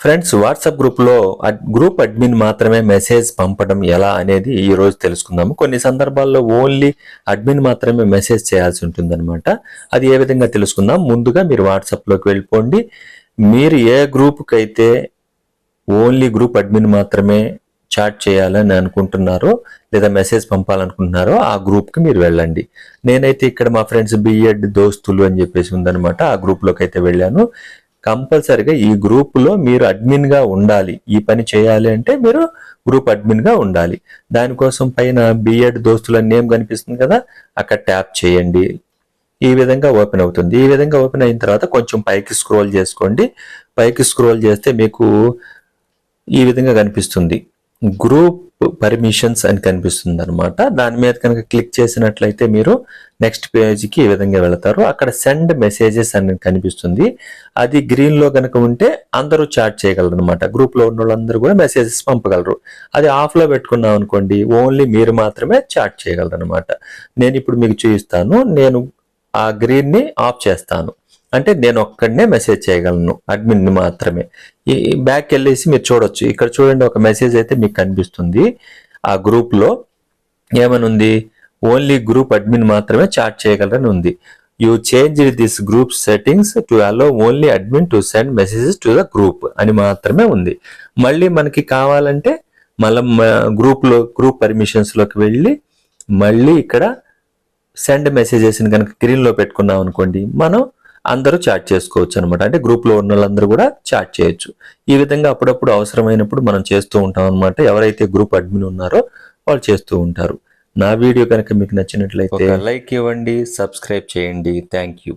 Friends, WhatsApp గ్రూప్లో group admin మాత్రమే message పంపడం ఎలా అనేది ఈ రోజు తెలుసుకుందాము. కొన్ని సందర్భాల్లో ఓన్లీ అడ్మిన్ మాత్రమే మెసేజ్ చేయాల్సి ఉంటుందన్నమాట. అది ఏ విధంగా తెలుసుకుందాం. ముందుగా మీరు వాట్సాప్లోకి వెళ్ళిపోండి. మీరు ఏ గ్రూప్కి అయితే ఓన్లీ గ్రూప్ అడ్మిన్ మాత్రమే చాట్ చేయాలని అనుకుంటున్నారో లేదా మెసేజ్ పంపాలనుకుంటున్నారో ఆ గ్రూప్కి మీరు వెళ్ళండి. నేనైతే ఇక్కడ మా ఫ్రెండ్స్ బిఎడ్ దోస్తులు అని చెప్పేసి ఉందన్నమాట. ఆ గ్రూప్లోకి అయితే వెళ్ళాను. కంపల్సరిగా ఈ గ్రూప్లో మీరు అడ్మిన్గా ఉండాలి. ఈ పని చేయాలి అంటే మీరు గ్రూప్ అడ్మిన్గా ఉండాలి. దానికోసం పైన బిఎడ్ దోస్తుల నేమ్ కనిపిస్తుంది కదా, అక్కడ ట్యాప్ చేయండి. ఈ విధంగా ఓపెన్ అవుతుంది. ఈ విధంగా ఓపెన్ అయిన తర్వాత కొంచెం పైకి స్క్రోల్ చేసుకోండి. పైకి స్క్రోల్ చేస్తే మీకు ఈ విధంగా కనిపిస్తుంది, గ్రూప్ పర్మిషన్స్ అని కనిపిస్తుంది అనమాట. దాని మీద కనుక క్లిక్ చేసినట్లయితే మీరు నెక్స్ట్ పేజ్కి ఈ విధంగా వెళతారు. అక్కడ సెండ్ మెసేజెస్ అని కనిపిస్తుంది. అది గ్రీన్లో కనుక ఉంటే అందరూ చాట్ చేయగలరు అనమాట. గ్రూప్లో ఉన్న వాళ్ళందరూ కూడా మెసేజెస్ పంపగలరు. అది ఆఫ్లో పెట్టుకున్నాం అనుకోండి, ఓన్లీ మీరు మాత్రమే చాట్ చేయగలరు అనమాట. నేను ఇప్పుడు మీకు చూపిస్తాను. నేను ఆ గ్రీన్ని ఆఫ్ చేస్తాను. అంటే నేను ఒక్కడనే మెసేజ్ చేయగలను, అడ్మిన్ని మాత్రమే. ఈ బ్యాక్ వెళ్ళేసి మీరు చూడొచ్చు. ఇక్కడ చూడండి, ఒక మెసేజ్ అయితే మీకు కనిపిస్తుంది. ఆ గ్రూప్లో ఏమనుంది, ఓన్లీ గ్రూప్ అడ్మిన్ మాత్రమే చాట్ చేయగలరని ఉంది. You change this group settings to allow only admin to send messages to the group అని మాత్రమే ఉంది. మళ్ళీ మనకి కావాలంటే మళ్ళీ గ్రూప్ పర్మిషన్స్లోకి వెళ్ళి మళ్ళీ ఇక్కడ సెండ్ మెసేజెస్ని కనుక గ్రీన్లో పెట్టుకున్నాం అనుకోండి, మనం అందరూ చాట్ చేసుకోవచ్చు అనమాట. అంటే గ్రూప్లో ఉన్న వాళ్ళందరూ కూడా చాట్ చేయొచ్చు. ఈ విధంగా అప్పుడప్పుడు అవసరమైనప్పుడు మనం చేస్తూ ఉంటాం అనమాట. ఎవరైతే గ్రూప్ అడ్మిన్ ఉన్నారో వాళ్ళు చేస్తూ ఉంటారు. నా వీడియో కనుక మీకు నచ్చినట్లయితే లైక్ ఇవ్వండి, సబ్స్క్రైబ్ చేయండి. Thank you.